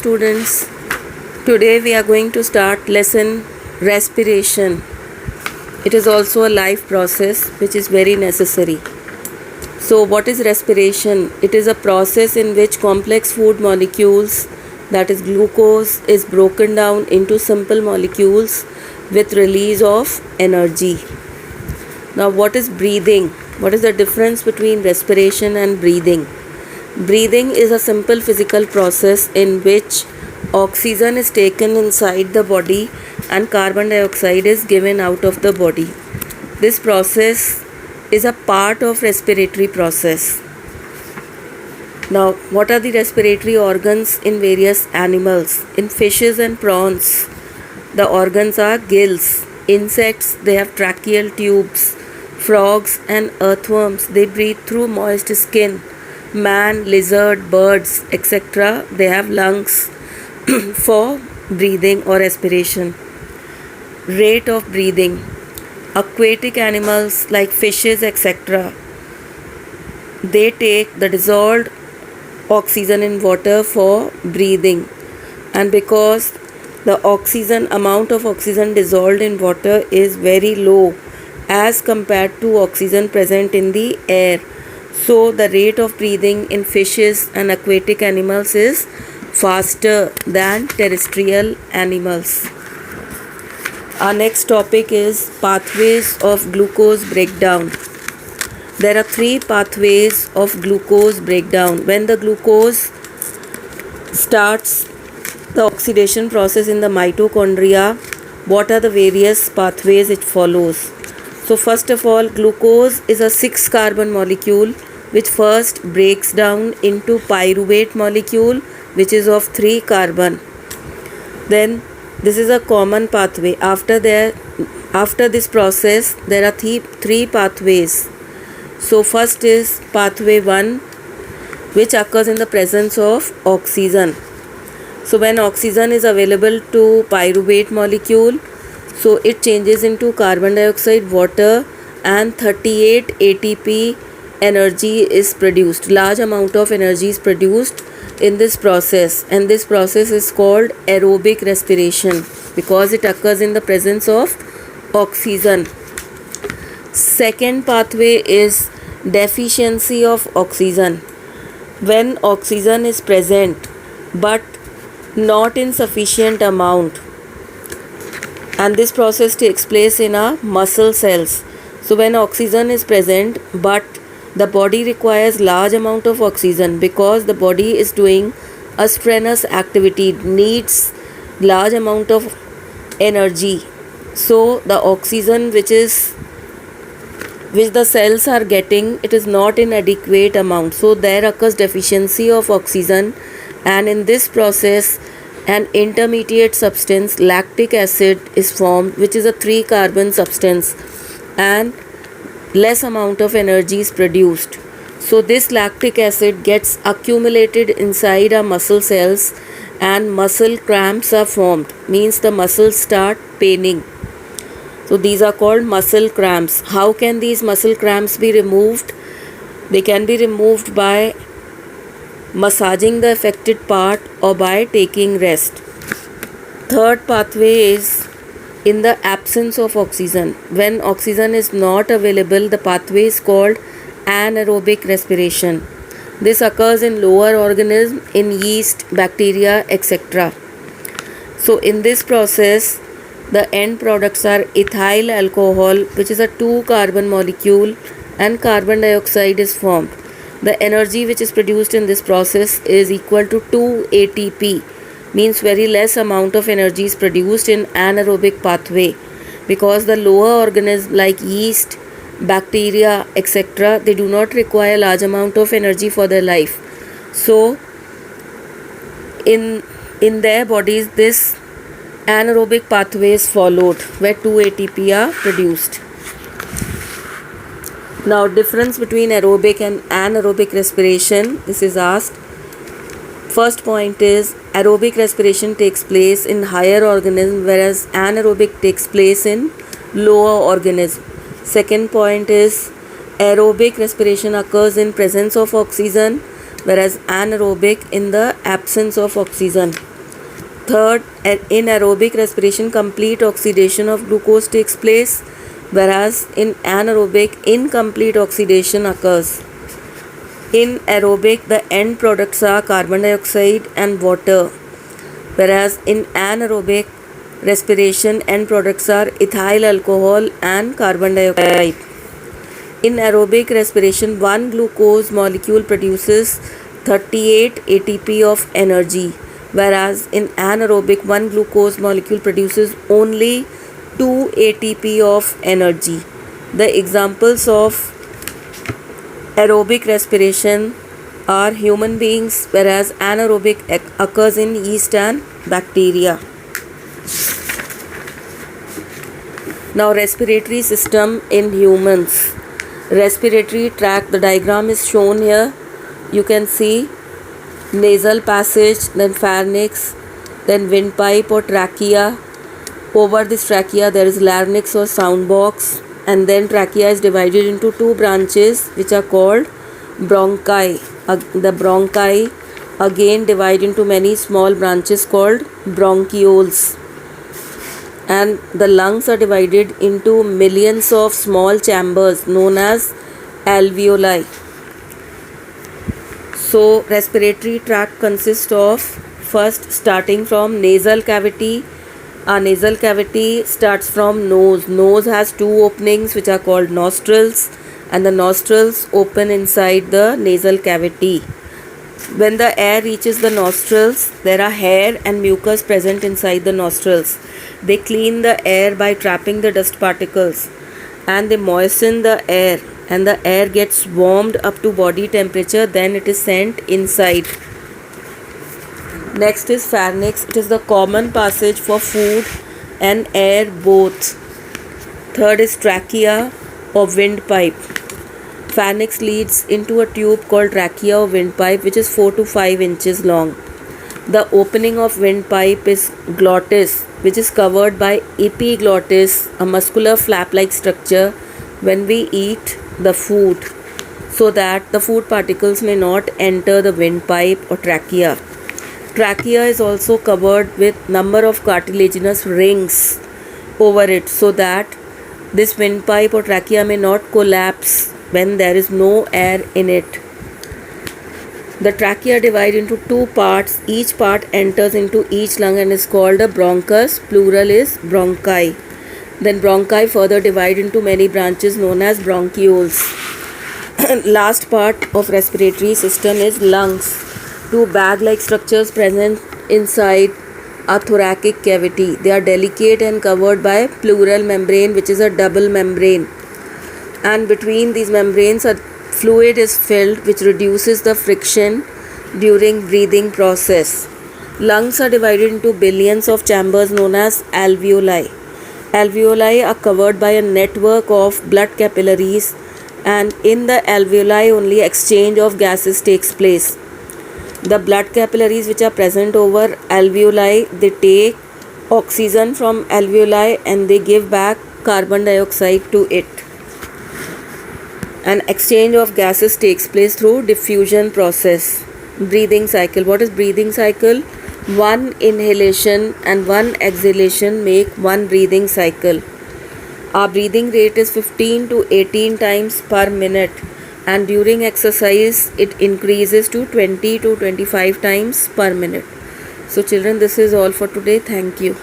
students. Today we are going to start lesson respiration. It is also a life process which is very necessary. So what is respiration? It is a process in which complex food molecules, that is glucose, is broken down into simple molecules with release of energy. Now what is breathing? What is the difference between respiration and breathing? Breathing is a simple physical process in which oxygen is taken inside the body and carbon dioxide is given out of the body. This process is a part of respiratory process. Now, what are the respiratory organs in various animals? In fishes and prawns, the organs are gills. Insects, they have tracheal tubes. Frogs and earthworms, they breathe through moist skin. Man, lizard, birds, etc., they have lungs for breathing or respiration. Rate of breathing. Aquatic animals like fishes, etc., they take the dissolved oxygen in water for breathing, and because the amount of oxygen dissolved in water is very low as compared to oxygen present in the air, so the rate of breathing in fishes and aquatic animals is faster than terrestrial animals. Our next topic is pathways of glucose breakdown. There are 3 pathways of glucose breakdown. When the glucose starts the oxidation process in the mitochondria, what are the various pathways it follows? So first of all, glucose is a 6-carbon molecule which first breaks down into pyruvate molecule which is of 3 carbon. Then this is a common pathway. After this process, there are 3 pathways. So first is pathway 1, which occurs in the presence of oxygen. So when oxygen is available to pyruvate molecule, so it changes into carbon dioxide, water, and 38 ATP energy is produced. Large amount of energy is produced in this process, and this process is called aerobic respiration because it occurs in the presence of oxygen. Second pathway is deficiency of oxygen. When oxygen is present but not in sufficient amount, and this process takes place in our muscle cells. So when oxygen is present but the body requires large amount of oxygen because the body is doing a strenuous activity, needs large amount of energy. So the oxygen which the cells are getting, it is not in adequate amount. So there occurs deficiency of oxygen, and in this process an intermediate substance, lactic acid, is formed, which is a 3-carbon substance, and less amount of energy is produced. So this lactic acid gets accumulated inside our muscle cells and muscle cramps are formed, means the muscles start paining. So these are called muscle cramps. How can these muscle cramps be removed? They can be removed by massaging the affected part or by taking rest. Third pathway is in the absence of oxygen. When oxygen is not available, the pathway is called anaerobic respiration. This occurs in lower organisms, in yeast, bacteria, etc. So in this process, the end products are ethyl alcohol, which is a 2-carbon molecule, and carbon dioxide is formed. The energy which is produced in this process is equal to 2 ATP, means very less amount of energy is produced in anaerobic pathway because the lower organisms like yeast, bacteria, etc., they do not require large amount of energy for their life. So in their bodies, this anaerobic pathway is followed where 2 ATP are produced. Now, difference between aerobic and anaerobic respiration, this is asked. First point is aerobic respiration takes place in higher organisms, whereas anaerobic takes place in lower organisms. Second point is aerobic respiration occurs in presence of oxygen, whereas anaerobic in the absence of oxygen. Third, in aerobic respiration, complete oxidation of glucose takes place, whereas in anaerobic, incomplete oxidation occurs. In aerobic, the end products are carbon dioxide and water, whereas in anaerobic respiration, end products are ethyl alcohol and carbon dioxide. In aerobic respiration, one glucose molecule produces 38 ATP of energy, whereas in anaerobic, one glucose molecule produces only 2 ATP of energy. The examples of aerobic respiration are human beings, whereas anaerobic occurs in yeast and bacteria. Now, respiratory system in humans. Respiratory tract, the diagram is shown here. You can see nasal passage, then pharynx, then windpipe or trachea. Over this trachea there is larynx or sound box, and then trachea is divided into two branches which are called bronchi. The bronchi again divide into many small branches called bronchioles, and the lungs are divided into millions of small chambers known as alveoli. So respiratory tract consists of, first starting from nasal cavity. Our nasal cavity starts from nose. Nose has two openings which are called nostrils, and the nostrils open inside the nasal cavity. When the air reaches the nostrils, there are hair and mucus present inside the nostrils. They clean the air by trapping the dust particles, and they moisten the air, and the air gets warmed up to body temperature, then it is sent inside. Next is pharynx. It is the common passage for food and air both. Third is trachea or windpipe. Pharynx leads into a tube called trachea or windpipe, which is 4 to 5 inches long. The opening of windpipe is glottis, which is covered by epiglottis, a muscular flap-like structure when we eat the food, so that the food particles may not enter the windpipe or trachea. Trachea is also covered with number of cartilaginous rings over it, so that this windpipe or trachea may not collapse when there is no air in it. The trachea divides into two parts. Each part enters into each lung and is called a bronchus. Plural is bronchi. Then bronchi further divide into many branches known as bronchioles. Last part of respiratory system is lungs. Two bag-like structures present inside a thoracic cavity. They are delicate and covered by pleural membrane, which is a double membrane. And between these membranes a fluid is filled which reduces the friction during breathing process. Lungs are divided into billions of chambers known as alveoli. Alveoli are covered by a network of blood capillaries, and in the alveoli only exchange of gases takes place. The blood capillaries which are present over alveoli, they take oxygen from alveoli and they give back carbon dioxide to it. An exchange of gases takes place through diffusion process. Breathing cycle. What is breathing cycle? One inhalation and one exhalation make one breathing cycle. Our breathing rate is 15 to 18 times per minute, and during exercise it increases to 20 to 25 times per minute. So children, this is all for today. Thank you.